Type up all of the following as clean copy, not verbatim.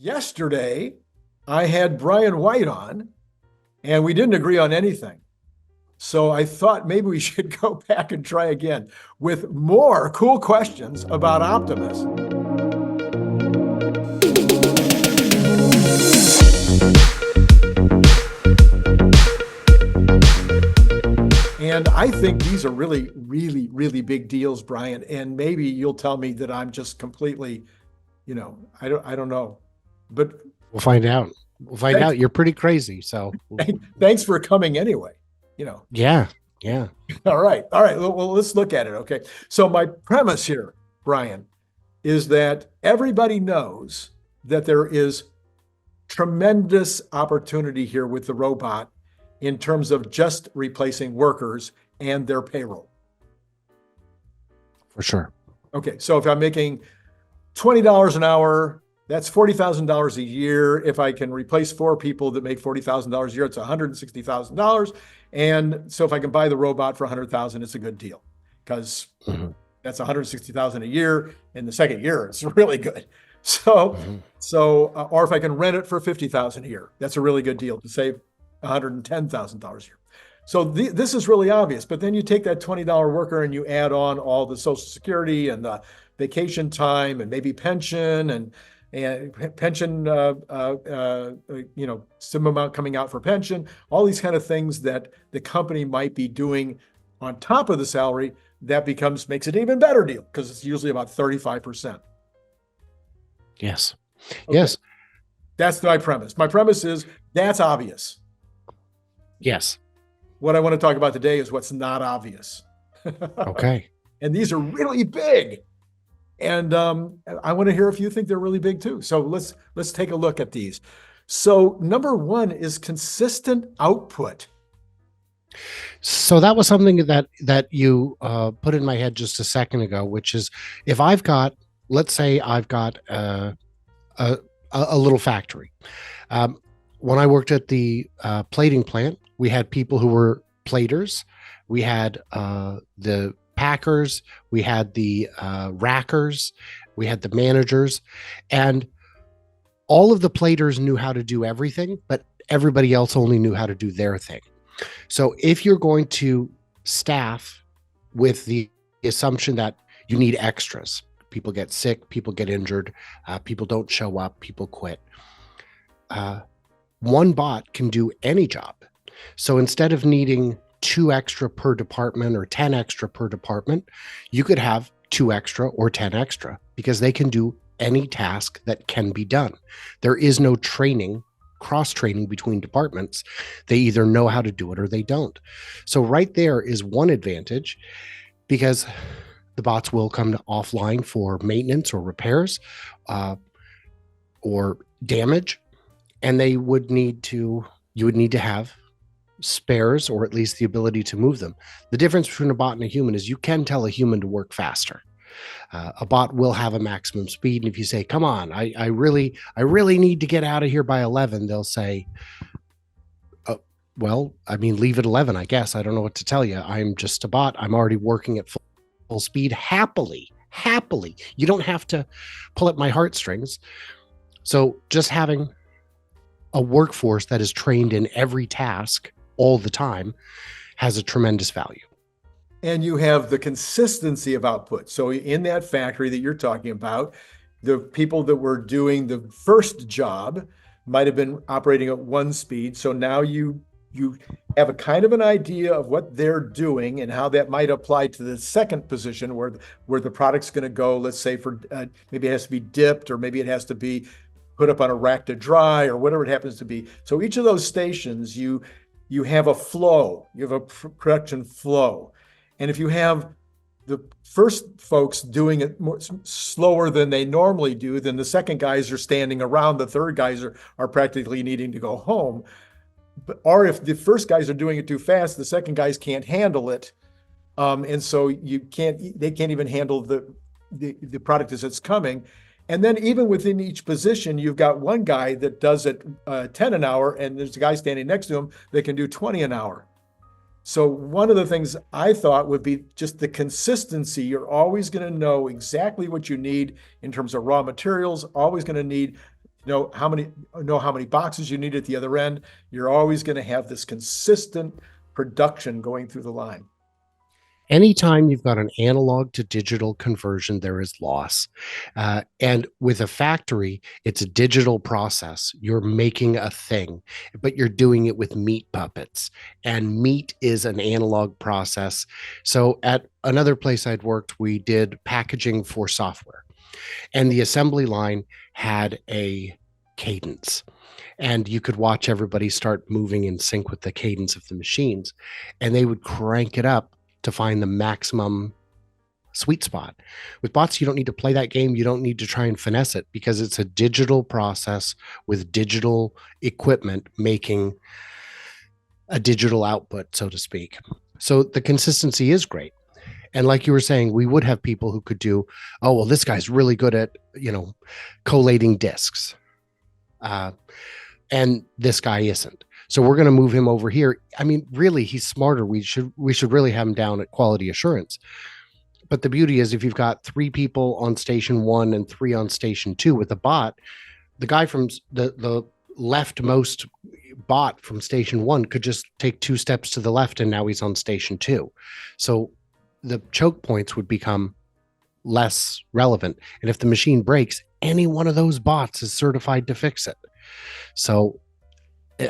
Yesterday, I had Brian White on, and we didn't agree on anything. So I thought maybe we should go back and try again with more cool questions about Optimus. And I think these are really, really, really big deals, Brian. And maybe you'll tell me that I'm just completely, I don't know. But we'll find out. We'll find out. You're pretty crazy. So thanks for coming anyway. Yeah. All right. Well, let's look at it. Okay. So my premise here, Brian, is that everybody knows that there is tremendous opportunity here with the robot in terms of just replacing workers and their payroll. For sure. Okay. So if I'm making $20 an hour, that's $40,000 a year. If I can replace 4 people that make $40,000 a year, it's $160,000. And so if I can buy the robot for $100,000, it's a good deal because that's $160,000 a year. In the second year, it's really good. So, or if I can rent it for $50,000 a year, that's a really good deal to save $110,000 a year. So this is really obvious. But then you take that $20 worker and you add on all the Social Security and the vacation time and maybe pension and pension, some amount coming out for pension, all these kind of things that the company might be doing on top of the salary, that makes it an even better deal because it's usually about 35%. Yes. Okay. Yes. That's my premise. My premise is that's obvious. Yes. What I want to talk about today is what's not obvious. Okay. And these are really big. And I want to hear if you think they're really big too. So let's take a look at these. So number one is consistent output. So that was something that you put in my head just a second ago, which is if let's say I've got a little factory. When I worked at the plating plant, we had people who were platers. We had the packers, we had the rackers, we had the managers, and all of the platers knew how to do everything, but everybody else only knew how to do their thing. So if you're going to staff with the assumption that you need extras, people get sick, people get injured, people don't show up, people quit, one bot can do any job. So instead of needing 2 extra per department or 10 extra per department, you could have 2 extra or 10 extra because they can do any task that can be done. There is no cross-training between departments. They either know how to do it or they don't. So right there is one advantage because the bots will come offline for maintenance or repairs or damage, and you would need to have spares or at least the ability to move them. The difference between a bot and a human is you can tell a human to work faster. A bot will have a maximum speed, and if you say, come on, I really need to get out of here by 11, they'll say, leave at 11, I guess. I don't know what to tell you. I'm just a bot. I'm already working at full speed happily. You don't have to pull at my heartstrings. So just having a workforce that is trained in every task all the time has a tremendous value. And you have the consistency of output. So in that factory that you're talking about, the people that were doing the first job might have been operating at 1 speed. So now you have a kind of an idea of what they're doing and how that might apply to the second position where the product's going to go, let's say for maybe it has to be dipped, or maybe it has to be put up on a rack to dry, or whatever it happens to be. So each of those stations, you have a flow, you have a production flow. And if you have the first folks doing it slower than they normally do, then the second guys are standing around, the third guys are practically needing to go home. Or if the first guys are doing it too fast, the second guys can't handle it. And so they can't even handle the product as it's coming. And then even within each position, you've got one guy that does it 10 an hour, and there's a guy standing next to him that can do 20 an hour. So one of the things I thought would be just the consistency. You're always going to know exactly what you need in terms of raw materials, always going to need know how many boxes you need at the other end. You're always going to have this consistent production going through the line. Anytime you've got an analog to digital conversion, there is loss. And with a factory, it's a digital process. You're making a thing, but you're doing it with meat puppets. And meat is an analog process. So at another place I'd worked, we did packaging for software, and the assembly line had a cadence. And you could watch everybody start moving in sync with the cadence of the machines, and they would crank it up to find the maximum sweet spot. With bots, you don't need to play that game. You don't need to try and finesse it because it's a digital process with digital equipment making a digital output, so to speak. So the consistency is great. And like you were saying, we would have people who could do, oh, well, this guy's really good at, collating discs. And this guy isn't. So we're going to move him over here. I mean, really, he's smarter. We should really have him down at quality assurance. But the beauty is, if you've got 3 people on station 1 and 3 on station 2 with a bot, the guy from the leftmost bot from station 1 could just take 2 steps to the left, and now he's on station 2. So the choke points would become less relevant. And if the machine breaks, any one of those bots is certified to fix it. So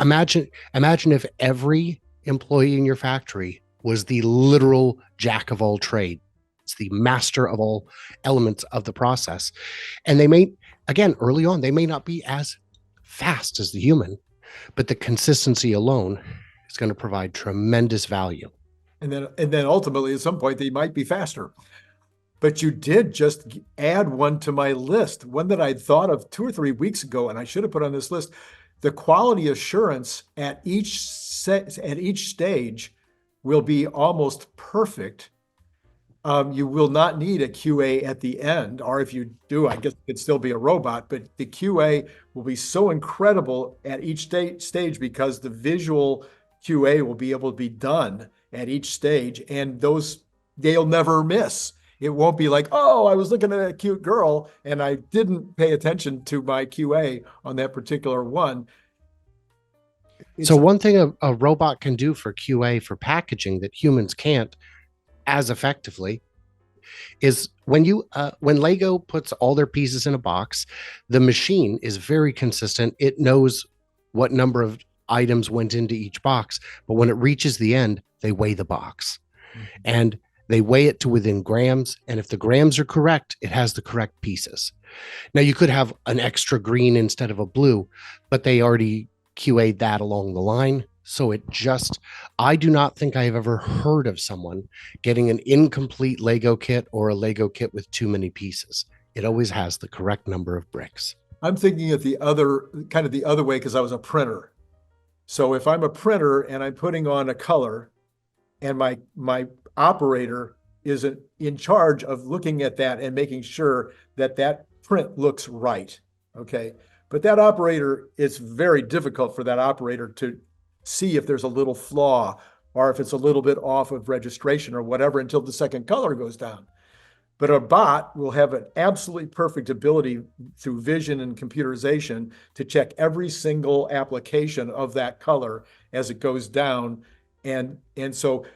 imagine if every employee in your factory was the literal jack of all trades, the master of all elements of the process. And they may, again, early on, they may not be as fast as the human, but the consistency alone is going to provide tremendous value. And then ultimately at some point they might be faster. But you did just add one to my list, one that I'd thought of 2 or 3 weeks ago, and I should have put on this list. The quality assurance at each stage will be almost perfect. You will not need a QA at the end, or if you do, I guess it could still be a robot, but the QA will be so incredible at each stage because the visual QA will be able to be done at each stage, and they'll never miss. It won't be like, oh, I was looking at a cute girl and I didn't pay attention to my QA on that particular one. So one thing a robot can do for QA for packaging that humans can't as effectively is when Lego puts all their pieces in a box, the machine is very consistent. It knows what number of items went into each box, but when it reaches the end, they weigh the box. And they weigh it to within grams. And if the grams are correct, it has the correct pieces. Now, you could have an extra green instead of a blue, but they already QA'd that along the line. So I do not think I have ever heard of someone getting an incomplete Lego kit or a Lego kit with too many pieces. It always has the correct number of bricks. I'm thinking of the other way because I was a printer. So if I'm a printer and I'm putting on a color and my operator is in charge of looking at that and making sure that print looks right. Okay. But that operator, it's very difficult for that operator to see if there's a little flaw or if it's a little bit off of registration or whatever until the second color goes down. But a bot will have an absolutely perfect ability through vision and computerization to check every single application of that color as it goes down. And so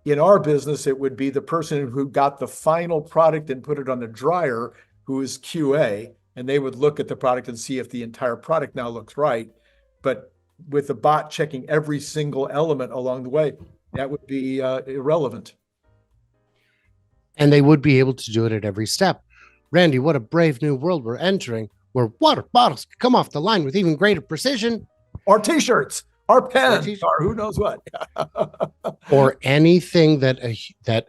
in our business, it would be the person who got the final product and put it on the dryer, who is QA, and they would look at the product and see if the entire product now looks right. But with the bot checking every single element along the way, that would be irrelevant. And they would be able to do it at every step. Randy, what a brave new world we're entering, where water bottles come off the line with even greater precision. Or t-shirts. Or pens, or who knows what. Or anything that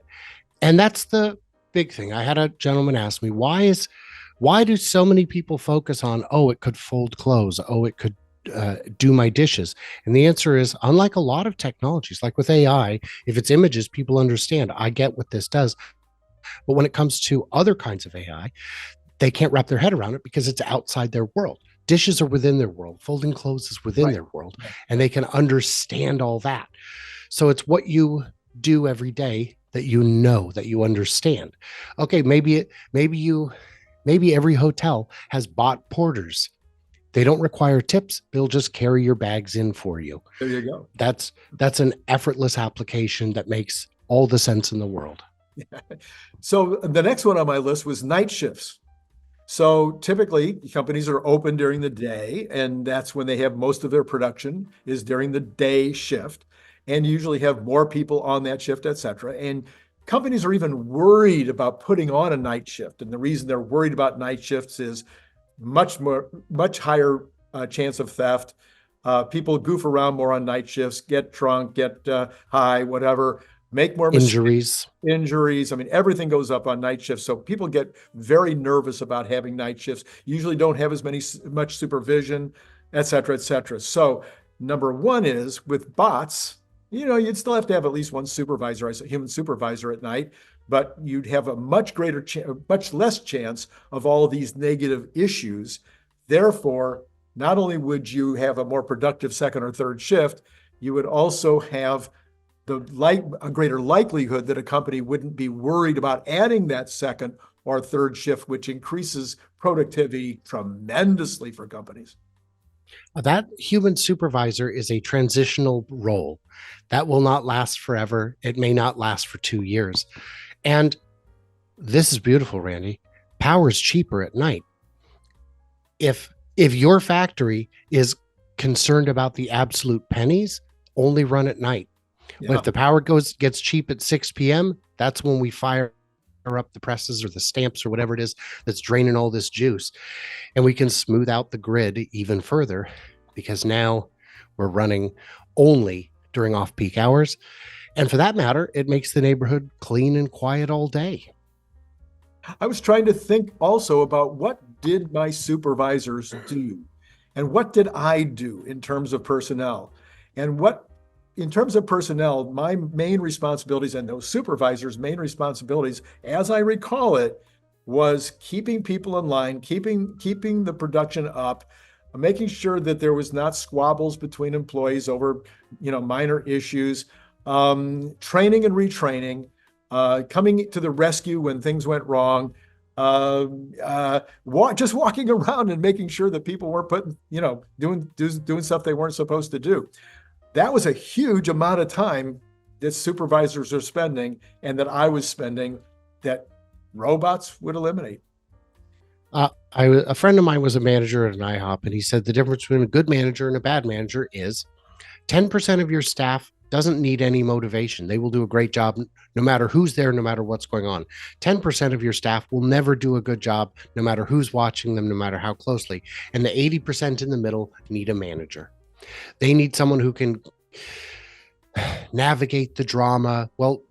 and that's the big thing. I had a gentleman ask me, why do so many people focus on, oh, it could fold clothes, oh, it could do my dishes? And the answer is, unlike a lot of technologies, like with AI, if it's images, people understand, I get what this does. But when it comes to other kinds of AI, they can't wrap their head around it because it's outside their world. Dishes are within their world. Folding clothes is within their world, and they can understand all that. So it's what you do every day that you understand. Okay, maybe every hotel has bot porters They don't require tips. They'll just carry your bags in for you. There you go. That's an effortless application that makes all the sense in the world. So the next one on my list was night shifts. So typically companies are open during the day, and that's when they have most of their production is during the day shift, and usually have more people on that shift, et cetera. And companies are even worried about putting on a night shift. And the reason they're worried about night shifts is much higher chance of theft. People goof around more on night shifts, get drunk, get high, whatever, make more mistakes, injuries. I mean, everything goes up on night shifts. So people get very nervous about having night shifts, usually don't have much supervision, et cetera, et cetera. So number one is with bots, you'd still have to have at least one supervisor, a human supervisor at night, but you'd have a much less chance of all of these negative issues. Therefore, not only would you have a more productive second or third shift, you would also have a greater likelihood that a company wouldn't be worried about adding that second or third shift, which increases productivity tremendously for companies. That human supervisor is a transitional role that will not last forever. It may not last for 2 years. And this is beautiful, Randy. Power's cheaper at night. If your factory is concerned about the absolute pennies, only run at night. Yeah. But if the power gets cheap at 6 p.m., that's when we fire up the presses or the stamps or whatever it is that's draining all this juice. And we can smooth out the grid even further because now we're running only during off-peak hours. And for that matter, it makes the neighborhood clean and quiet all day. I was trying to think also about what did my supervisors do and what did I do in terms of personnel? And in terms of personnel, my main responsibilities and those supervisors' main responsibilities, as I recall it, was keeping people in line, keeping the production up, making sure that there was not squabbles between employees over, minor issues, training and retraining, coming to the rescue when things went wrong, just walking around and making sure that people weren't doing stuff they weren't supposed to do. That was a huge amount of time that supervisors are spending and that I was spending that robots would eliminate. A friend of mine was a manager at an IHOP, and he said the difference between a good manager and a bad manager is 10% of your staff doesn't need any motivation. They will do a great job no matter who's there, no matter what's going on. 10% of your staff will never do a good job no matter who's watching them, no matter how closely. And the 80% in the middle need a manager. They need someone who can navigate the drama. Well,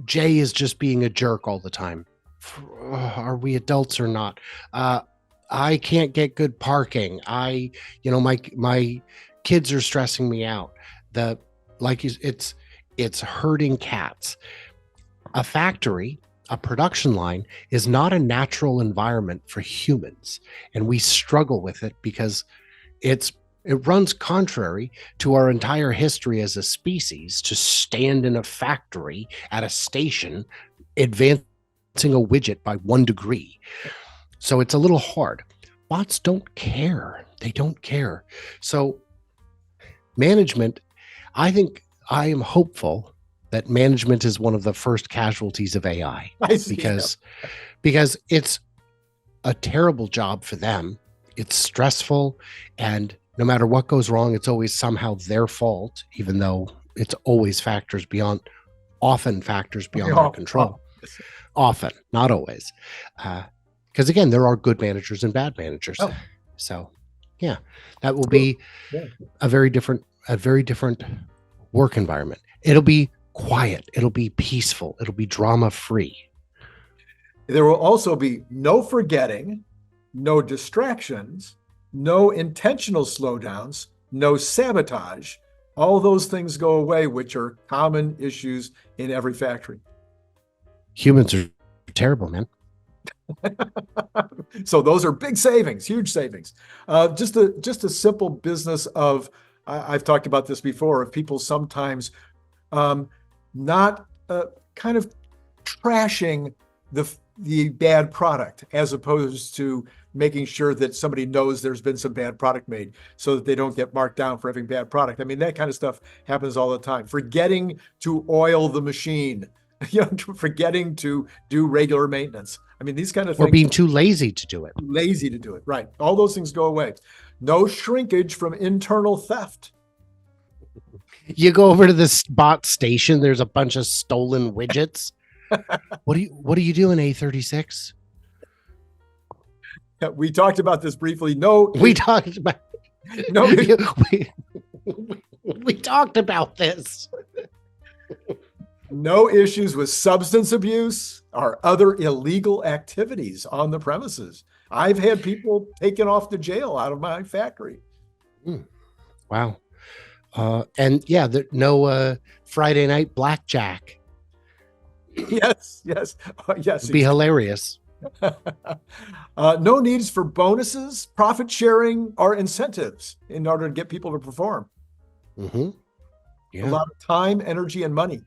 Jay is just being a jerk all the time. Are we adults or not? I can't get good parking. My kids are stressing me out. It's herding cats. A factory, a production line is not a natural environment for humans. And we struggle with it because it runs contrary to our entire history as a species to stand in a factory at a station advancing a widget by 1 degree. So it's a little hard. Bots don't care. They don't care. So management, I think I am hopeful that management is one of the first casualties of AI because it's a terrible job for them. It's stressful, and no matter what goes wrong, it's always somehow their fault, even though it's always often factors beyond their control. Often, not always. Because again, there are good managers and bad managers. Oh. So yeah, that will be a very different work environment. It'll be quiet. It'll be peaceful. It'll be drama-free. There will also be no forgetting, no distractions, no intentional slowdowns, no sabotage. All those things go away, which are common issues in every factory. Humans are terrible, man. So those are big savings, huge savings. Just a simple business of, I've talked about this before, of people sometimes not kind of trashing the bad product as opposed to making sure that somebody knows there's been some bad product made so that they don't get marked down for having bad product. I mean, that kind of stuff happens all the time. Forgetting to oil the machine, forgetting to do regular maintenance. I mean, these kind of things. Or being too lazy to do it. Lazy to do it, right. All those things go away. No shrinkage from internal theft. You go over to the bot station, there's a bunch of stolen widgets. What are you doing, A36? We talked about this briefly. We talked about this. No issues with substance abuse or other illegal activities on the premises. I've had people taken off to jail out of my factory. Wow. And yeah, no Friday night blackjack. Yes. It'd be hilarious. No needs for bonuses, profit sharing, or incentives in order to get people to perform. Mm-hmm. Yeah. A lot of time, energy, and money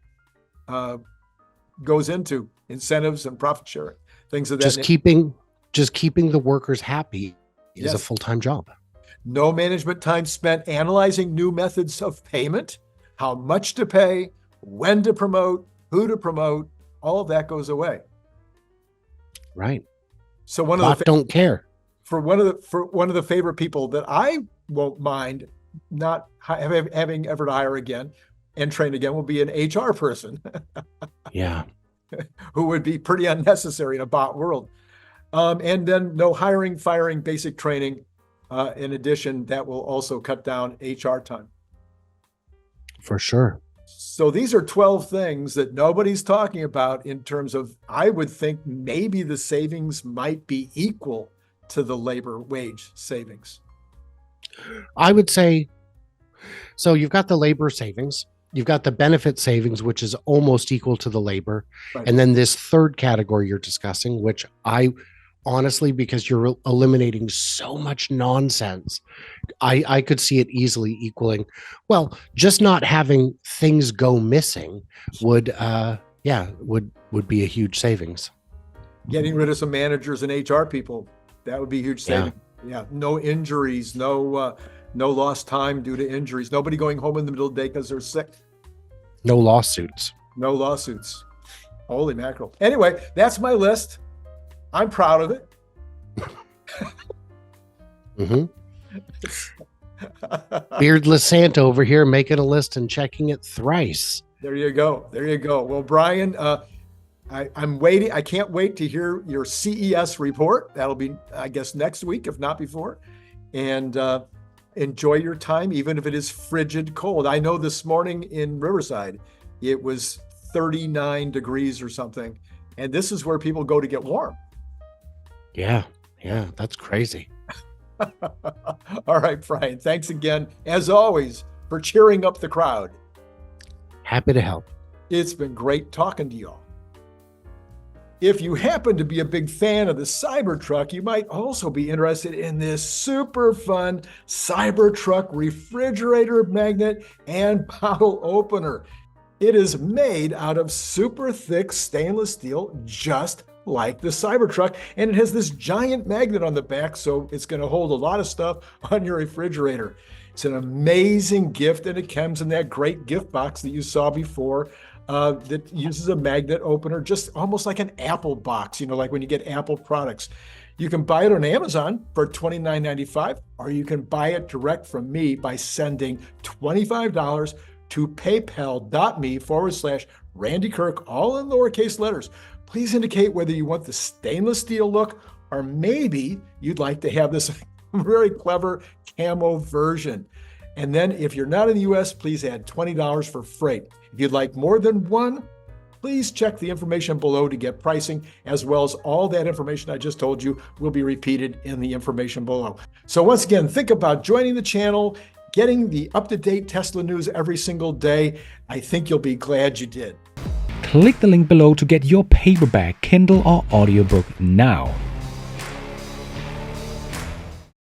goes into incentives and profit sharing, things of that nature. Just keeping the workers happy is a full-time job. No management time spent analyzing new methods of payment, how much to pay, when to promote, who to promote. All of that goes away. Right. So don't care. For one of the favorite people that I won't mind not having ever to hire again and train again will be an HR person. Yeah. Who would be pretty unnecessary in a bot world. And then no hiring, firing, basic training. In addition, that will also cut down HR time. For sure. So these are 12 things that nobody's talking about in terms of, I would think maybe the savings might be equal to the labor wage savings. I would say, so you've got the labor savings, you've got the benefit savings, which is almost equal to the labor. Right. And then this third category you're discussing, which I honestly, because you're eliminating so much nonsense, I could see it easily equaling. Well, just not having things go missing would be a huge savings. Getting rid of some managers and HR people, that would be huge savings. Yeah. No injuries, no lost time due to injuries. Nobody going home in the middle of the day because they're sick. No lawsuits. No lawsuits. Holy mackerel. Anyway, that's my list. I'm proud of it. Mm-hmm. Beardless Santa over here making a list and checking it thrice. There you go. Well, Brian, I'm waiting. I can't wait to hear your CES report. That'll be, I guess, next week, if not before. And enjoy your time, even if it is frigid cold. I know this morning in Riverside, it was 39 degrees or something. And this is where people go to get warm. Yeah, that's crazy. All right, Brian, thanks again, as always, for cheering up the crowd. Happy to help. It's been great talking to you all. If you happen to be a big fan of the Cybertruck, you might also be interested in this super fun Cybertruck refrigerator magnet and bottle opener. It is made out of super thick stainless steel, just like the Cybertruck, and it has this giant magnet on the back, so it's going to hold a lot of stuff on your refrigerator. It's an amazing gift, and it comes in that great gift box that you saw before that uses a magnet opener, just almost like an Apple box, like when you get Apple products. You can buy it on Amazon for $29.95, or you can buy it direct from me by sending $25 to paypal.me/Randy Kirk, all in lowercase letters. Please indicate whether you want the stainless steel look or maybe you'd like to have this very clever camo version. And then if you're not in the US, please add $20 for freight. If you'd like more than one, please check the information below to get pricing, as well as all that information I just told you will be repeated in the information below. So once again, think about joining the channel, getting the up-to-date Tesla news every single day. I think you'll be glad you did. Click the link below to get your paperback, Kindle, or audiobook now.